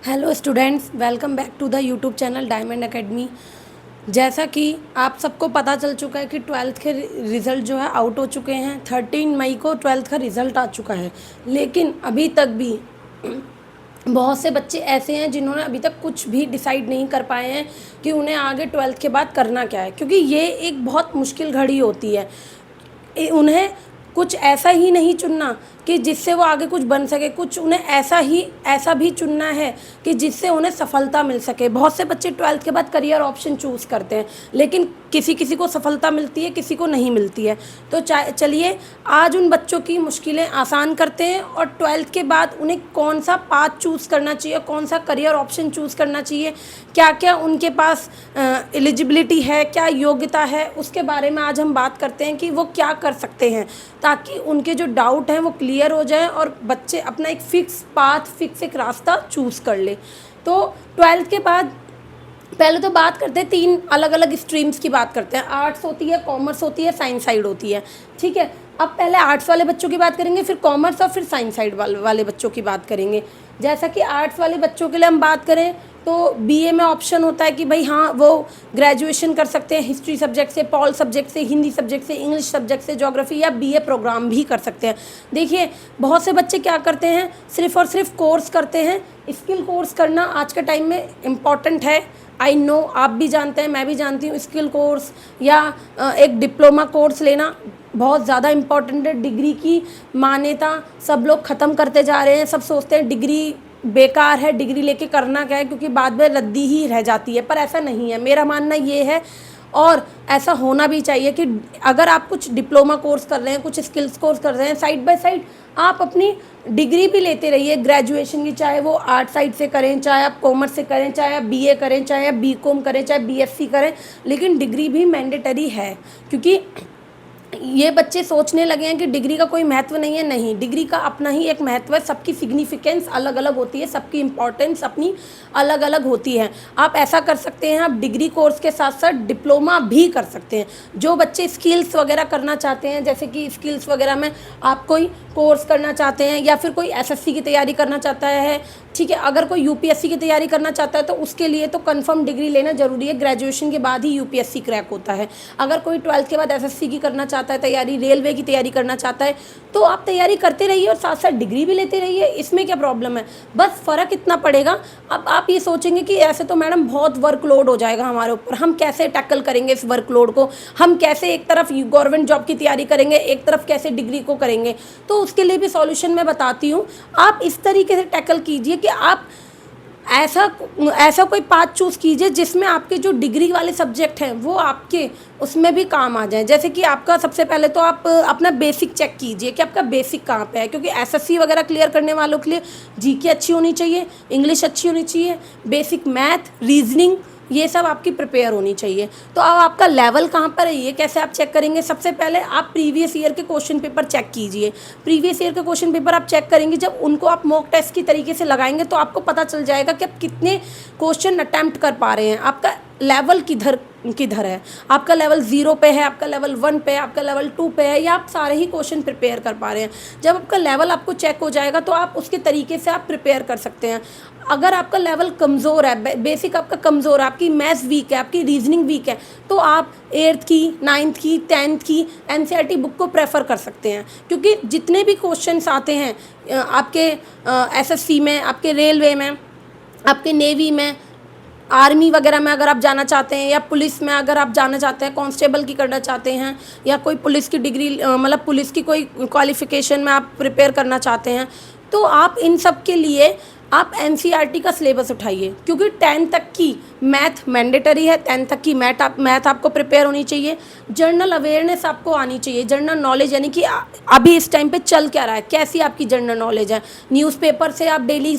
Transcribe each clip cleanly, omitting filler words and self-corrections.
Hello students, welcome back to the YouTube channel Diamond Academy. जैसा कि आप सबको पता चल चुका है कि ट्वेल्थ के रिज़ल्ट जो है आउट हो चुके हैं। 13 मई को ट्वेल्थ का रिज़ल्ट आ चुका है, लेकिन अभी तक भी बहुत से बच्चे ऐसे हैं जिन्होंने अभी तक कुछ भी डिसाइड नहीं कर पाए हैं कि उन्हें आगे ट्वेल्थ के बाद करना क्या है, क्योंकि ये एक बहुत मुश्किल घड़ी होती है। उन्हें कुछ ऐसा ही नहीं चुनना कि जिससे वो आगे कुछ बन सके, कुछ उन्हें ऐसा भी चुनना है कि जिससे उन्हें सफलता मिल सके। बहुत से बच्चे ट्वेल्थ के बाद करियर ऑप्शन चूज़ करते हैं, लेकिन किसी किसी को सफलता मिलती है, किसी को नहीं मिलती है। तो चलिए आज उन बच्चों की मुश्किलें आसान करते हैं और ट्वेल्थ के बाद उन्हें कौन सा पाथ चूज़ करना चाहिए, कौन सा करियर ऑप्शन चूज़ करना चाहिए, क्या क्या उनके पास एलिजिबिलिटी है, क्या योग्यता है, उसके बारे में आज हम बात करते हैं कि वो क्या कर सकते हैं, ताकि उनके जो डाउट हैं वो क्लियर हो जाए और बच्चे अपना एक फ़िक्स पाथ, फ़िक्स एक रास्ता चूज़ कर ले। तो ट्वेल्थ के बाद पहले तो बात करते हैं, 3 अलग अलग स्ट्रीम्स की बात करते हैं। आर्ट्स होती है, कॉमर्स होती है, साइंस साइड होती है। ठीक है, अब पहले आर्ट्स वाले बच्चों की बात करेंगे, फिर कॉमर्स और फिर साइंस साइड वाले बच्चों की बात करेंगे। जैसा कि आर्ट्स वाले बच्चों के लिए हम बात करें तो बीए में ऑप्शन होता है कि भाई हाँ, वो ग्रेजुएशन कर सकते हैं हिस्ट्री सब्जेक्ट से, पॉल सब्जेक्ट से, हिंदी सब्जेक्ट से, इंग्लिश सब्जेक्ट से, ज्योग्राफी, या बीए प्रोग्राम भी कर सकते हैं। देखिए, बहुत से बच्चे क्या करते हैं, सिर्फ और सिर्फ कोर्स करते हैं। स्किल कोर्स करना आज के टाइम में इम्पॉर्टेंट है। आई नो, आप भी जानते हैं, मैं भी जानती हूँ, स्किल कोर्स या एक डिप्लोमा कोर्स लेना बहुत ज़्यादा इम्पॉर्टेंट है। डिग्री की मान्यता सब लोग ख़त्म करते जा रहे हैं। सब सोचते हैं डिग्री बेकार है, डिग्री लेके करना क्या है, क्योंकि बाद में रद्दी ही रह जाती है। पर ऐसा नहीं है, मेरा मानना ये है, और ऐसा होना भी चाहिए कि अगर आप कुछ डिप्लोमा कोर्स कर रहे हैं, कुछ स्किल्स कोर्स कर रहे हैं, साइड बाय साइड आप अपनी डिग्री भी लेते रहिए ग्रेजुएशन की, चाहे वो आर्ट साइड से करें, चाहे आप कॉमर्स से करें, चाहे आप बीए करें, चाहे आप बीकॉम करें, चाहे बीएससी करें, लेकिन डिग्री भी मैंडेटरी है। क्योंकि ये बच्चे सोचने लगे हैं कि डिग्री का कोई महत्व नहीं है। नहीं, डिग्री का अपना ही एक महत्व है। सबकी सिग्निफिकेंस अलग अलग होती है, सबकी इम्पॉर्टेंस अपनी अलग अलग होती है। आप ऐसा कर सकते हैं, आप डिग्री कोर्स के साथ साथ डिप्लोमा भी कर सकते हैं। जो बच्चे स्किल्स वगैरह करना चाहते हैं, जैसे कि स्किल्स वगैरह में आप कोई कोर्स करना चाहते हैं, या फिर कोई एसएससी की तैयारी करना चाहता है, ठीक है, अगर कोई यूपीएससी की तैयारी करना चाहता है तो उसके लिए तो कंफर्म डिग्री लेना ज़रूरी है। ग्रेजुएशन के बाद ही यूपीएससी क्रैक होता है। अगर कोई ट्वेल्थ के बाद एसएससी की करना चाहता है तैयारी, रेलवे की तैयारी करना चाहता है, तो आप तैयारी करते रहिए और साथ साथ डिग्री भी लेते रहिए। इसमें क्या प्रॉब्लम है? बस फ़र्क इतना पड़ेगा, अब आप ये सोचेंगे कि ऐसे तो मैडम बहुत वर्कलोड हो जाएगा हमारे ऊपर, हम कैसे टैकल करेंगे इस वर्कलोड को, हम कैसे एक तरफ गवर्नमेंट जॉब की तैयारी करेंगे, एक तरफ कैसे डिग्री को करेंगे। तो उसके लिए भी सॉल्यूशन मैं बताती हूँ। आप इस तरीके से टैकल कीजिए कि आप ऐसा कोई पाथ चूज़ कीजिए जिसमें आपके जो डिग्री वाले सब्जेक्ट हैं वो आपके उसमें भी काम आ जाए। जैसे कि आपका सबसे पहले तो आप अपना बेसिक चेक कीजिए कि आपका बेसिक कहाँ पे है, क्योंकि एसएससी वगैरह क्लियर करने वालों के लिए जीके अच्छी होनी चाहिए, इंग्लिश अच्छी होनी चाहिए, बेसिक मैथ, रीजनिंग, ये सब आपकी प्रिपेयर होनी चाहिए। तो अब आपका लेवल कहाँ पर है, ये कैसे आप चेक करेंगे? सबसे पहले आप प्रीवियस ईयर के क्वेश्चन पेपर चेक कीजिए। प्रीवियस ईयर के क्वेश्चन पेपर आप चेक करेंगे, जब उनको आप मॉक टेस्ट की तरीके से लगाएंगे तो आपको पता चल जाएगा कि आप कितने क्वेश्चन अटैम्प्ट कर पा रहे हैं, आपका लेवल किधर है, आपका लेवल 0 पे है, आपका लेवल 1 पे है, आपका लेवल 2 पे है, या आप सारे ही क्वेश्चन प्रिपेयर कर पा रहे हैं। जब आपका लेवल आपको चेक हो जाएगा तो आप उसके तरीके से आप प्रिपेयर कर सकते हैं। अगर आपका लेवल कमज़ोर है, बेसिक आपका कमज़ोर है, आपकी मैथ्स वीक है, आपकी रीजनिंग वीक है, तो आप 8th की, 9th की, 10th की एनसीईआरटी बुक को प्रेफर कर सकते हैं। क्योंकि जितने भी क्वेश्चंस आते हैं आपके एसएससी में, आपके रेलवे में, आपके नेवी में, आर्मी वगैरह में अगर आप जाना चाहते हैं, या पुलिस में अगर आप जाना चाहते हैं, कांस्टेबल की करना चाहते हैं, या कोई पुलिस की डिग्री मतलब पुलिस की कोई क्वालिफ़िकेशन में आप प्रिपेयर करना चाहते हैं, तो आप इन सब के लिए आप एनसीईआरटी का सिलेबस उठाइए। क्योंकि 10th तक की मैथ मैंडेटरी है, 10th तक की मैथ आपको प्रिपेयर होनी चाहिए। जनरल अवेयरनेस आपको आनी चाहिए, जनरल नॉलेज, यानी कि अभी इस टाइम पे चल क्या रहा है, कैसी आपकी जनरल नॉलेज है। न्यूज़पेपर से आप डेली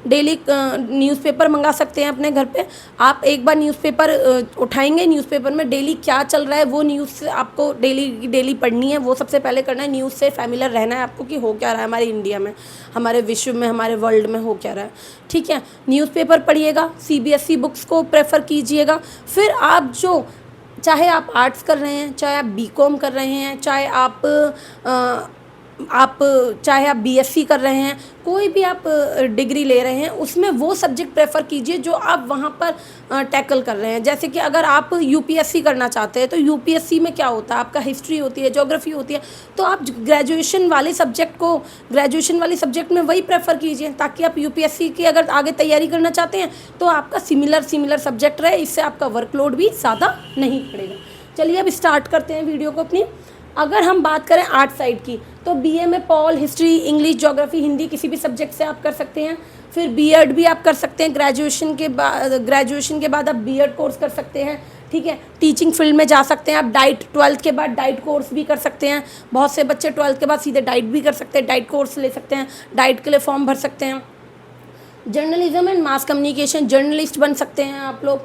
न्यूज़पेपर मंगा सकते हैं अपने घर पे। आप एक बार न्यूज़पेपर उठाएंगे, न्यूज़पेपर में डेली क्या चल रहा है वो न्यूज़ आपको डेली पढ़नी है। वो सबसे पहले करना है, न्यूज़ से फैमिलियर रहना है आपको कि हो क्या रहा है हमारे इंडिया में, हमारे विश्व में, हमारे वर्ल्ड में हो क्या रहा है। ठीक है, न्यूज़पेपर पढ़िएगा, सीबीएसई बुक्स को प्रेफर कीजिएगा। फिर आप चाहे आप आर्ट्स कर रहे हैं, चाहे आप बीकॉम कर रहे हैं, चाहे आप आप चाहे आप बीएससी कर रहे हैं, कोई भी आप डिग्री ले रहे हैं, उसमें वो सब्जेक्ट प्रेफर कीजिए जो आप वहाँ पर टैकल कर रहे हैं। जैसे कि अगर आप यूपीएससी करना चाहते हैं तो यूपीएससी में क्या होता है, आपका हिस्ट्री होती है, ज्योग्राफी होती है, तो आप ग्रेजुएशन वाले सब्जेक्ट में वही प्रेफर कीजिए, ताकि आप यूपीएससी की अगर आगे तैयारी करना चाहते हैं तो आपका सिमिलर सब्जेक्ट रहे, इससे आपका वर्कलोड भी ज़्यादा नहीं पड़ेगा। चलिए अब स्टार्ट करते हैं वीडियो को अपनी। अगर हम बात करें आर्ट साइड की, तो बीए में Paul, history, English, geography, Hindi किसी भी सब्जेक्ट से आप कर सकते हैं। फिर बीएड भी आप कर सकते हैं, ग्रेजुएशन के बाद आप बीएड कोर्स कर सकते हैं, ठीक है। टीचिंग फील्ड में जा सकते हैं आप। डाइट, 12th के बाद डाइट कोर्स भी कर सकते हैं। बहुत से बच्चे 12th के बाद सीधे डाइट भी कर सकते हैं, डाइट कोर्स ले सकते हैं, डाइट के लिए फॉर्म भर सकते हैं। Journalism and mass communication, journalist बन सकते हैं आप लोग।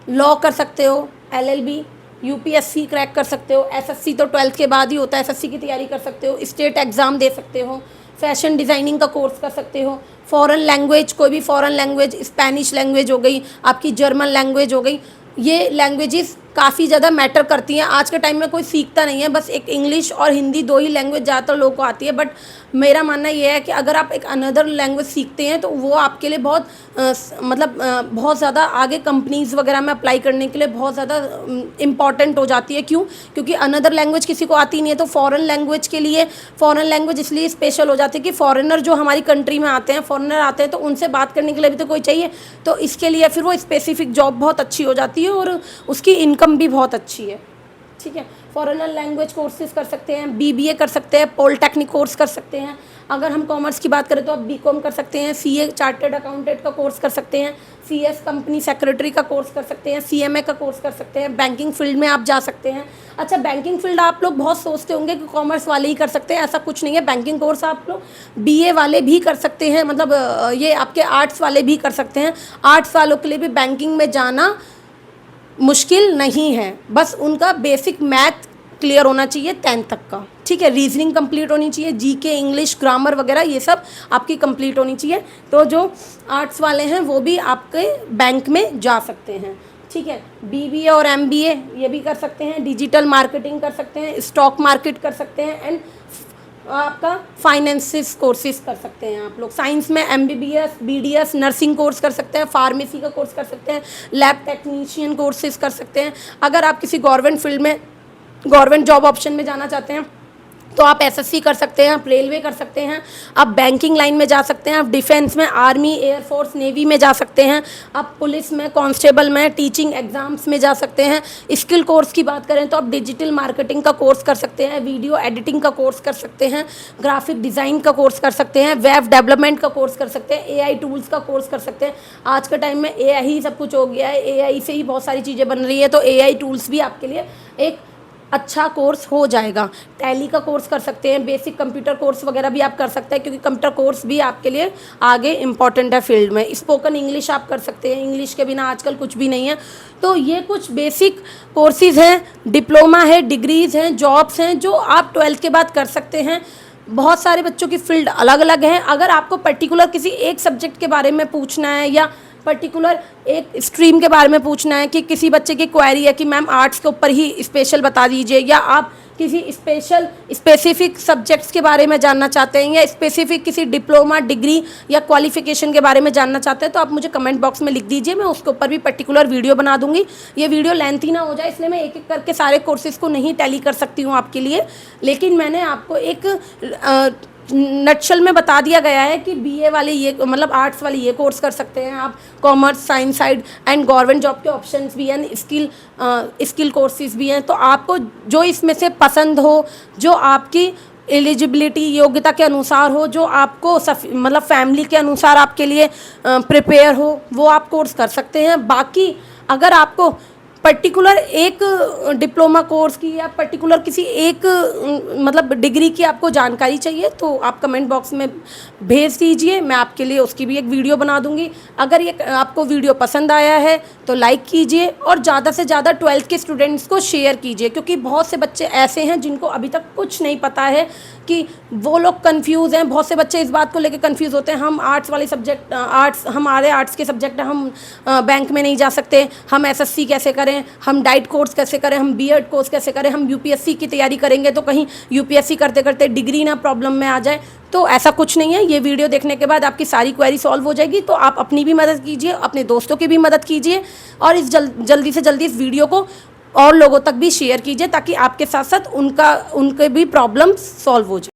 लॉ कर सकते हो, एलएलबी, यूपीएससी क्रैक कर सकते हो। एसएससी तो 12th के बाद ही होता है, एसएससी की तैयारी कर सकते हो। स्टेट एग्ज़ाम दे सकते हो। फैशन डिज़ाइनिंग का कोर्स कर सकते हो। फॉरेन लैंग्वेज, कोई भी फॉरेन लैंग्वेज, स्पेनिश लैंग्वेज हो गई, आपकी जर्मन लैंग्वेज हो गई, ये लैंग्वेजेस काफ़ी ज़्यादा मैटर करती हैं। आज के टाइम में कोई सीखता नहीं है, बस एक इंग्लिश और हिंदी, 2 ही लैंग्वेज ज़्यादातर लोगों को आती है। बट मेरा मानना ये है कि अगर आप एक अनदर लैंग्वेज सीखते हैं तो वो आपके लिए बहुत बहुत ज़्यादा आगे कंपनीज़ वगैरह में अप्लाई करने के लिए बहुत ज़्यादा इम्पॉर्टेंट हो जाती है। क्यों? क्योंकि अनदर लैंग्वेज किसी को आती नहीं है, तो फॉरेन लैंग्वेज इसलिए स्पेशल हो जाती है कि फॉरेनर जो हमारी कंट्री में आते हैं, फॉरेनर आते हैं, तो उनसे बात करने के लिए भी तो कोई चाहिए, तो इसके लिए फिर वो स्पेसिफिक जॉब बहुत अच्छी हो जाती है और उसकी इनकम भी बहुत अच्छी है, ठीक है। फॉरेनर लैंग्वेज कोर्सेज कर सकते हैं, बीबीए कर सकते हैं, पॉलिटेक्निक कोर्स कर सकते हैं। अगर हम कॉमर्स की बात करें तो आप बीकॉम कर सकते हैं, सीए चार्टर्ड अकाउंटेंट का कोर्स कर सकते हैं, सीएस कंपनी सेक्रेटरी का कोर्स कर सकते हैं, सीएमए का कोर्स कर सकते हैं, बैंकिंग फील्ड में आप जा सकते हैं। अच्छा, बैंकिंग फील्ड आप लोग बहुत सोचते होंगे कि कॉमर्स वाले ही कर सकते हैं, ऐसा कुछ नहीं है। बैंकिंग कोर्स आप लोग बीए वाले भी कर सकते हैं, मतलब ये आपके आर्ट्स वाले भी कर सकते हैं। आर्ट्स वालों के लिए भी बैंकिंग में जाना मुश्किल नहीं है, बस उनका बेसिक मैथ क्लियर होना चाहिए 10th तक का, ठीक है। रीजनिंग कंप्लीट होनी चाहिए, जीके, इंग्लिश, ग्रामर वगैरह ये सब आपकी कंप्लीट होनी चाहिए। तो जो आर्ट्स वाले हैं वो भी आपके बैंक में जा सकते हैं, ठीक है। बीबीए और एमबीए ये भी कर सकते हैं, डिजिटल मार्केटिंग कर सकते हैं, स्टॉक मार्केट कर सकते हैं, एंड आपका फाइनेंसिस कोर्सेज कर सकते हैं आप लोग। साइंस में एमबीबीएस, बीडीएस, नर्सिंग कोर्स कर सकते हैं, फार्मेसी का कोर्स कर सकते हैं, लैब टेक्नीशियन कोर्सेज कर सकते हैं। अगर आप किसी गवर्नमेंट फील्ड में, गवर्नमेंट जॉब ऑप्शन में जाना चाहते हैं तो आप एसएससी कर सकते हैं, आप रेलवे कर सकते हैं, आप बैंकिंग लाइन में जा सकते हैं, आप डिफेंस में, आर्मी, एयरफोर्स, नेवी में जा सकते हैं, आप पुलिस में, कांस्टेबल में, टीचिंग एग्जाम्स में जा सकते हैं। स्किल कोर्स की बात करें तो आप डिजिटल मार्केटिंग का कोर्स कर सकते हैं, वीडियो एडिटिंग का कोर्स कर सकते हैं, ग्राफिक डिज़ाइन का कोर्स कर सकते हैं, वेब डेवलपमेंट का कोर्स कर सकते हैं, एआई टूल्स का कोर्स कर सकते हैं। आज के टाइम में एआई ही सब कुछ हो गया है, एआई से ही बहुत सारी चीज़ें बन रही है, तो एआई टूल्स भी आपके लिए एक अच्छा कोर्स हो जाएगा। टैली का कोर्स कर सकते हैं, बेसिक कंप्यूटर कोर्स वगैरह भी आप कर सकते हैं, क्योंकि कंप्यूटर कोर्स भी आपके लिए आगे इम्पॉर्टेंट है फील्ड में। स्पोकन इंग्लिश आप कर सकते हैं, इंग्लिश के बिना आजकल कुछ भी नहीं है। तो ये कुछ बेसिक कोर्सेज हैं, डिप्लोमा है, डिग्रीज़ हैं, जॉब्स हैं जो आप 12th के बाद कर सकते हैं। बहुत सारे बच्चों की फील्ड अलग अलग हैं। अगर आपको पर्टिकुलर किसी एक सब्जेक्ट के बारे में पूछना है या पर्टिकुलर एक स्ट्रीम के बारे में पूछना है, कि किसी बच्चे की क्वेरी है कि मैम आर्ट्स के ऊपर ही स्पेशल बता दीजिए, या आप किसी स्पेसिफिक सब्जेक्ट्स के बारे में जानना चाहते हैं, या स्पेसिफिक किसी डिप्लोमा, डिग्री या क्वालिफिकेशन के बारे में जानना चाहते हैं, तो आप मुझे कमेंट बॉक्स में लिख दीजिए, मैं उसके ऊपर भी पर्टिकुलर वीडियो बना दूंगी। ये वीडियो लेंथी ना हो जाए, इसलिए मैं एक एक करके सारे कोर्सेज़ को नहीं टैली कर सकती हूँ आपके लिए, लेकिन मैंने आपको एक नटशल में बता दिया गया है कि बीए वाले ये, मतलब आर्ट्स वाले ये कोर्स कर सकते हैं आप, commerce, science side, and government job के ऑप्शंस भी हैं, स्किल कोर्सेज भी हैं। तो आपको जो इसमें से पसंद हो, जो आपकी एलिजिबिलिटी, योग्यता के अनुसार हो, जो आपको मतलब फैमिली के अनुसार आपके लिए प्रिपेयर हो, वो आप कोर्स कर सकते हैं। बाकी अगर आपको पर्टिकुलर एक डिप्लोमा कोर्स की या पर्टिकुलर किसी एक मतलब डिग्री की आपको जानकारी चाहिए, तो आप कमेंट बॉक्स में भेज दीजिए, मैं आपके लिए उसकी भी एक वीडियो बना दूंगी। अगर ये आपको वीडियो पसंद आया है तो लाइक कीजिए, और ज़्यादा से ज़्यादा 12th के स्टूडेंट्स को शेयर कीजिए, क्योंकि बहुत से बच्चे ऐसे हैं जिनको अभी तक कुछ नहीं पता है कि वो लोग कंफ्यूज हैं। बहुत से बच्चे इस बात को लेकर कंफ्यूज होते हैं, हम आर्ट्स वाले सब्जेक्ट, हमारे आर्ट्स के सब्जेक्ट हैं, हम बैंक में नहीं जा सकते, हम एसएससी कैसे करें, हम डाइट कोर्स कैसे करें, हम बीएड कोर्स कैसे करें, हम यूपीएससी की तैयारी करेंगे तो कहीं यूपीएससी करते करते डिग्री ना प्रॉब्लम में आ जाए। तो ऐसा कुछ नहीं है। ये वीडियो देखने के बाद आपकी सारी क्वेरी सॉल्व हो जाएगी। तो आप अपनी भी मदद कीजिए, अपने दोस्तों की भी मदद कीजिए, और इस जल्दी से जल्दी इस वीडियो को और लोगों तक भी शेयर कीजिए, ताकि आपके साथ साथ उनके भी प्रॉब्लम सॉल्व हो जाए।